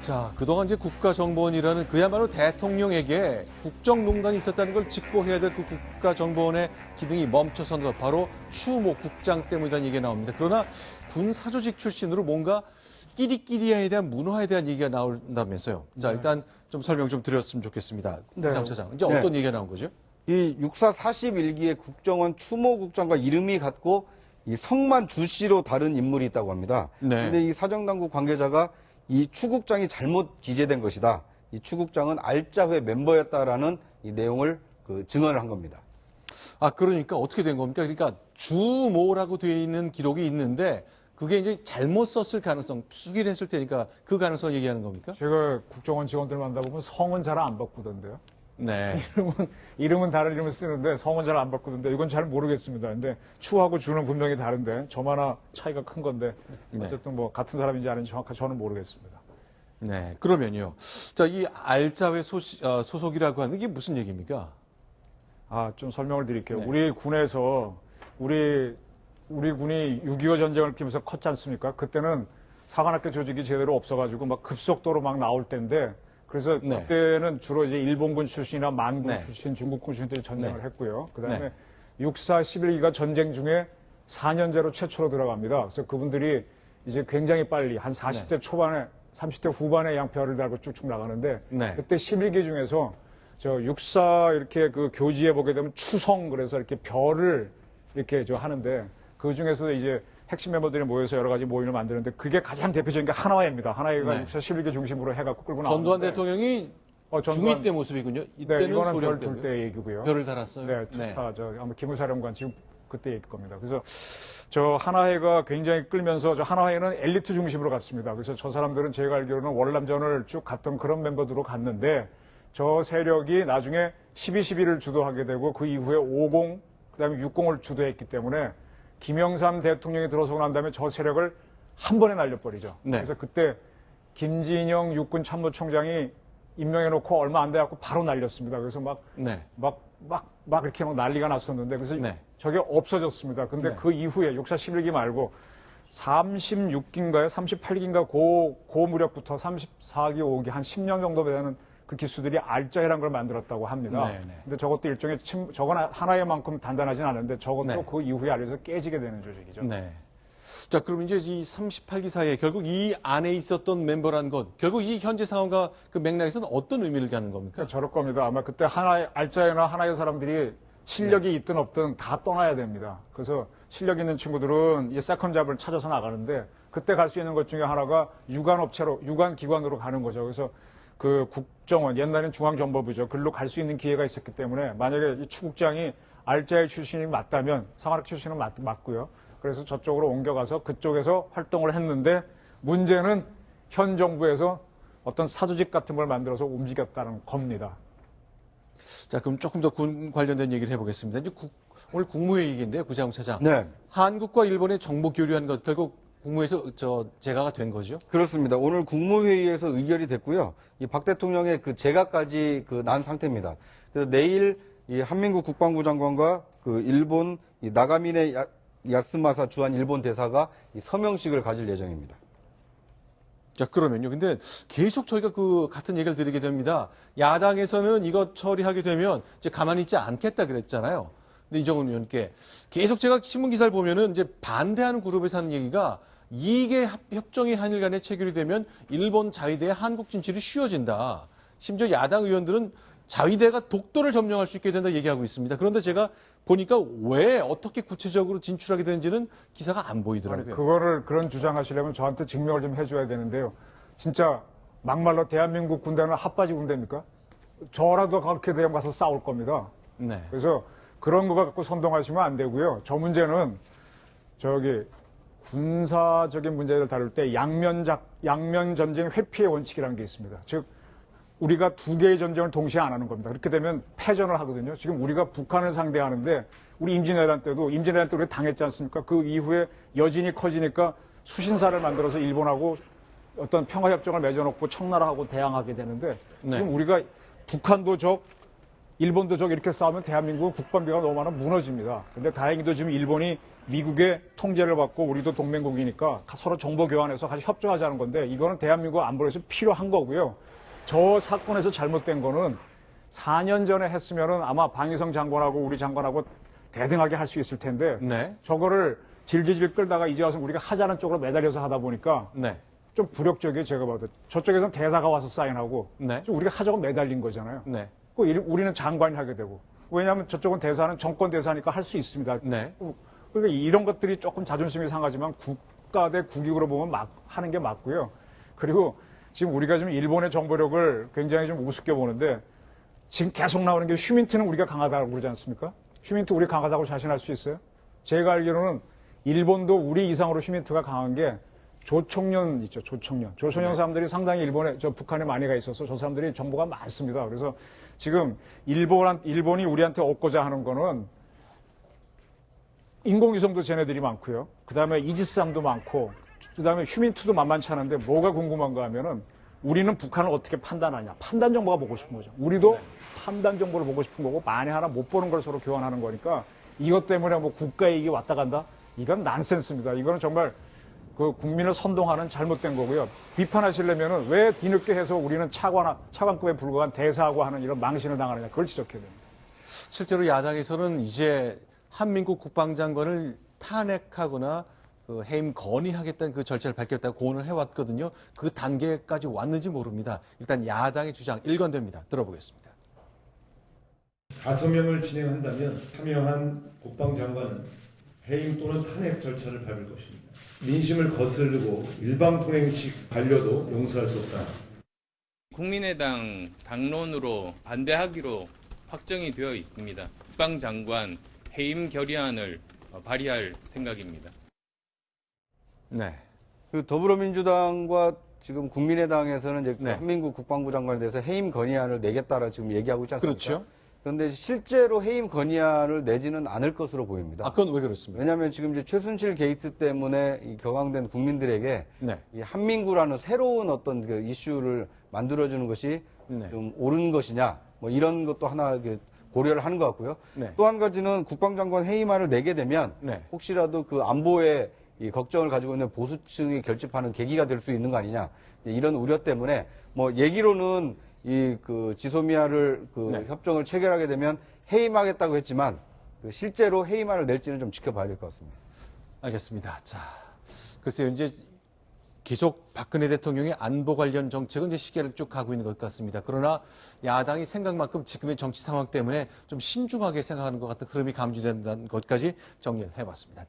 자, 그동안 이제 국가정보원이라는 그야말로 대통령에게 국정농단이 있었다는 걸 직보해야 될 그 국가정보원의 기능이 멈춰선 것, 바로 추모 국장 때문이라는 얘기가 나옵니다. 그러나 군 사조직 출신으로 뭔가 끼리끼리에 대한 문화에 대한 얘기가 나온다면서요. 자, 일단 좀 설명 좀 드렸으면 좋겠습니다. 국장 차장. 이제 어떤 얘기가 나온 거죠? 이 육사 41기의 국정원 추모국장과 이름이 같고 이 성만 주 씨로 다른 인물이 있다고 합니다. 그런데 이 사정당국 관계자가 이 추국장이 잘못 기재된 것이다. 이 추국장은 알짜회 멤버였다라는 이 내용을 증언을 한 겁니다. 아, 그러니까 어떻게 된 겁니까? 그러니까 주모라고 되어 있는 기록이 있는데 그게 이제 잘못 썼을 가능성, 수기를 했을 테니까 그 가능성을 얘기하는 겁니까? 제가 국정원 직원들 만나보면 성은 잘 안 바꾸던데요. 네. 이름은 다른 이름을 쓰는데 성은 잘 안 바꾸던데 이건 잘 모르겠습니다. 근데 추하고 주는 분명히 다른데 저마다 차이가 큰 건데 어쨌든 뭐 같은 사람인지 아닌지 정확하게 저는 모르겠습니다. 네. 그러면요. 자, 이 알짜회 소속이라고 하는 게 무슨 얘기입니까? 아, 좀 설명을 드릴게요. 네. 우리 군에서 우리 군이 6.25 전쟁을 끼면서 컸지 않습니까? 그때는 사관학교 조직이 제대로 없어가지고 막 급속도로 막 나올 때인데 그래서 그때는 주로 이제 일본군 출신이나 만군 출신, 중국군 출신들이 전쟁을 했고요. 그 다음에 6.4 11기가 전쟁 중에 4년제로 최초로 들어갑니다. 그래서 그분들이 이제 굉장히 빨리 한 40대 초반에 30대 후반에 양표를 달고 쭉쭉 나가는데 그때 11기 중에서 저 6.4 이렇게 그 교지에 보게 되면 추성 그래서 이렇게 별을 이렇게 저 하는데 그 중에서 이제 핵심 멤버들이 모여서 여러 가지 모임을 만드는데 그게 가장 대표적인 게 하나회입니다. 하나회가 6.4 11기 중심으로 해갖고 끌고 나오는데 전두환 대통령이 중2 때 모습이군요. 이때는 이거는 소련 별 둘 때 얘기고요. 별을 달았어요. 아마 기무사령관 지금 그때 얘기일 겁니다. 그래서 저 하나회가 굉장히 끌면서 저 하나회는 엘리트 중심으로 갔습니다. 그래서 저 사람들은 제가 알기로는 월남전을 쭉 갔던 그런 멤버들로 갔는데 저 세력이 나중에 12.12를 주도하게 되고 그 이후에 50, 그다음에 60을 주도했기 때문에 김영삼 대통령이 들어서고 난 다음에 저 세력을 한 번에 날려버리죠. 그래서 그때 김진영 육군 참모총장이 임명해놓고 얼마 안 돼갖고 바로 날렸습니다. 그래서 막 이렇게 막 난리가 났었는데 그래서 저게 없어졌습니다. 근데 그 이후에 6.4 11기 말고 36기인가요? 38기인가 고 무렵부터 34기, 5기 한 10년 정도 되는 그 기수들이 알짜회라는 걸 만들었다고 합니다. 근데 저것도 일종의 저건 하나의만큼 단단하진 않은데 저것도 그 이후에 알려서 깨지게 되는 조직이죠. 자, 그럼 이제 이 38기 사이에 결국 이 안에 있었던 멤버라는 것, 결국 이 현재 상황과 그 맥락에서는 어떤 의미를 갖는 겁니까? 저럴 겁니다. 아마 그때 알짜회나 하나의 사람들이 실력이 있든 없든 다 떠나야 됩니다. 그래서 실력 있는 친구들은 이 세컨잡을 찾아서 나가는데 그때 갈 수 있는 것 중에 하나가 유관기관으로 가는 거죠. 그래서 그 국정원, 옛날엔 중앙정보부죠. 글로 갈 수 있는 기회가 있었기 때문에 만약에 이 추국장이 알짜회 출신이 맞다면 상하락 출신은 맞고요. 그래서 저쪽으로 옮겨가서 그쪽에서 활동을 했는데 문제는 현 정부에서 어떤 사조직 같은 걸 만들어서 움직였다는 겁니다. 자, 그럼 조금 더 군 관련된 얘기를 해보겠습니다. 이제 오늘 국무회의인데요, 구자웅 차장. 한국과 일본의 정보 교류한 것 결국 국무회에서 재가가 된 거죠? 그렇습니다. 오늘 국무회의에서 의결이 됐고요. 이 박 대통령의 그 재가까지 난 상태입니다. 그래서 내일 이 한민국 국방부 장관과 그 일본 이 나가미네 야스마사 주한 일본 대사가 이 서명식을 가질 예정입니다. 자, 그러면요. 근데 계속 저희가 같은 얘기를 드리게 됩니다. 야당에서는 이거 처리하게 되면 이제 가만히 있지 않겠다 그랬잖아요. 근데 이정훈 의원께 계속 제가 신문 기사를 보면은 이제 반대하는 그룹에서 하는 얘기가 이게 협정이 한일 간에 체결이 되면 일본 자위대의 한국 진출이 쉬워진다. 심지어 야당 의원들은 자위대가 독도를 점령할 수 있게 된다 얘기하고 있습니다. 그런데 제가 보니까 왜 어떻게 구체적으로 진출하게 되는지는 기사가 안 보이더라고요. 그거를 그런 주장하시려면 저한테 증명을 좀 해줘야 되는데요. 진짜 막말로 대한민국 군대는 핫바지 군대입니까? 저라도 그렇게 되면 가서 싸울 겁니다. 그래서 그런 거 갖고 선동하시면 안 되고요. 저 문제는 군사적인 문제를 다룰 때 양면 전쟁 회피의 원칙이라는 게 있습니다. 즉 우리가 두 개의 전쟁을 동시에 안 하는 겁니다. 그렇게 되면 패전을 하거든요. 지금 우리가 북한을 상대하는데 우리 임진왜란 때도 우리 당했지 않습니까? 그 이후에 여진이 커지니까 수신사를 만들어서 일본하고 어떤 평화협정을 맺어놓고 청나라하고 대항하게 되는데 지금 우리가 북한도 일본도 이렇게 싸우면 대한민국 국방비가 너무 많아 무너집니다. 근데 다행히도 지금 일본이 미국의 통제를 받고 우리도 동맹국이니까 서로 정보 교환해서 같이 협조하자는 건데 이거는 대한민국 안보에서 필요한 거고요. 저 사건에서 잘못된 거는 4년 전에 했으면은 아마 방위성 장관하고 우리 장관하고 대등하게 할 수 있을 텐데 네. 저거를 질질질 끌다가 이제 와서 우리가 하자는 쪽으로 매달려서 하다 보니까 네. 좀 굴욕적이에요. 제가 봐도 저쪽에서는 대사가 와서 사인하고 네. 좀 우리가 하자고 매달린 거잖아요. 네. 우리는 장관이 하게 되고 왜냐하면 저쪽은 대사는 정권 대사니까 할 수 있습니다. 네. 그러니까 이런 것들이 조금 자존심이 상하지만 국가 대 국익으로 보면 하는 게 맞고요. 그리고 지금 우리가 지금 일본의 정보력을 굉장히 좀 우습게 보는데 지금 계속 나오는 게 휴민트는 우리가 강하다고 그러지 않습니까? 휴민트 우리 강하다고 자신할 수 있어요? 제가 알기로는 일본도 우리 이상으로 휴민트가 강한 게 조총련 있죠, 조총련. 조총련 사람들이 상당히 북한에 많이 가 있어서 저 사람들이 정보가 많습니다. 그래서 지금 일본이 우리한테 얻고자 하는 거는 인공위성도 쟤네들이 많고요. 그 다음에 이지스함도 많고, 그 다음에 휴민트도 만만치 않은데 뭐가 궁금한가 하면은 우리는 북한을 어떻게 판단하냐. 판단 정보가 보고 싶은 거죠. 우리도 판단 정보를 보고 싶은 거고 만에 하나 못 보는 걸 서로 교환하는 거니까 이것 때문에 뭐 국가이익이 왔다 간다? 이건 난센스입니다. 이거는 정말 그 국민을 선동하는 잘못된 거고요. 비판하시려면은 왜 뒤늦게 해서 우리는 차관급에 불과한 대사하고 하는 이런 망신을 당하느냐. 그걸 지적해야 됩니다. 실제로 야당에서는 이제 한민국 국방장관을 탄핵하거나 그 해임 건의하겠다는 그 절차를 밝혔다고 고언을 해왔거든요. 그 단계까지 왔는지 모릅니다. 일단 야당의 주장 일관됩니다. 들어보겠습니다. 가서명을 진행한다면 참여한 국방장관은 해임 또는 탄핵 절차를 밟을 것입니다. 민심을 거스르고 일방통행식 반려도 용서할 수 없다. 국민의당 당론으로 반대하기로 확정이 되어 있습니다. 국방장관 해임 결의안을 발의할 생각입니다. 네. 그 더불어민주당과 지금 국민의당에서는 이제 네. 한민국 국방부 장관에 대해서 해임 건의안을 내겠다라 지금 얘기하고 있지 않습니까? 그렇죠. 그런데 실제로 해임 건의안을 내지는 않을 것으로 보입니다. 아, 그건 왜 그렇습니까? 왜냐하면 지금 이제 최순실 게이트 때문에 이 격앙된 국민들에게 네. 이 한민구라는 새로운 어떤 그 이슈를 만들어주는 것이 네. 좀 옳은 것이냐, 뭐 이런 것도 하나 고려를 하는 것 같고요. 네. 또 한 가지는 국방장관 해임안을 내게 되면 네. 혹시라도 그 안보에 이 걱정을 가지고 있는 보수층이 결집하는 계기가 될 수 있는 거 아니냐, 이런 우려 때문에 뭐 얘기로는 이 그 지소미아를 네. 협정을 체결하게 되면 해임하겠다고 했지만 그 실제로 해임안을 낼지는 좀 지켜봐야 될 것 같습니다. 알겠습니다. 자, 글쎄요, 이제 계속 박근혜 대통령의 안보 관련 정책은 이제 시계를 쭉 가고 있는 것 같습니다. 그러나 야당이 생각만큼 지금의 정치 상황 때문에 좀 신중하게 생각하는 것 같은 흐름이 감지된다는 것까지 정리를 해봤습니다.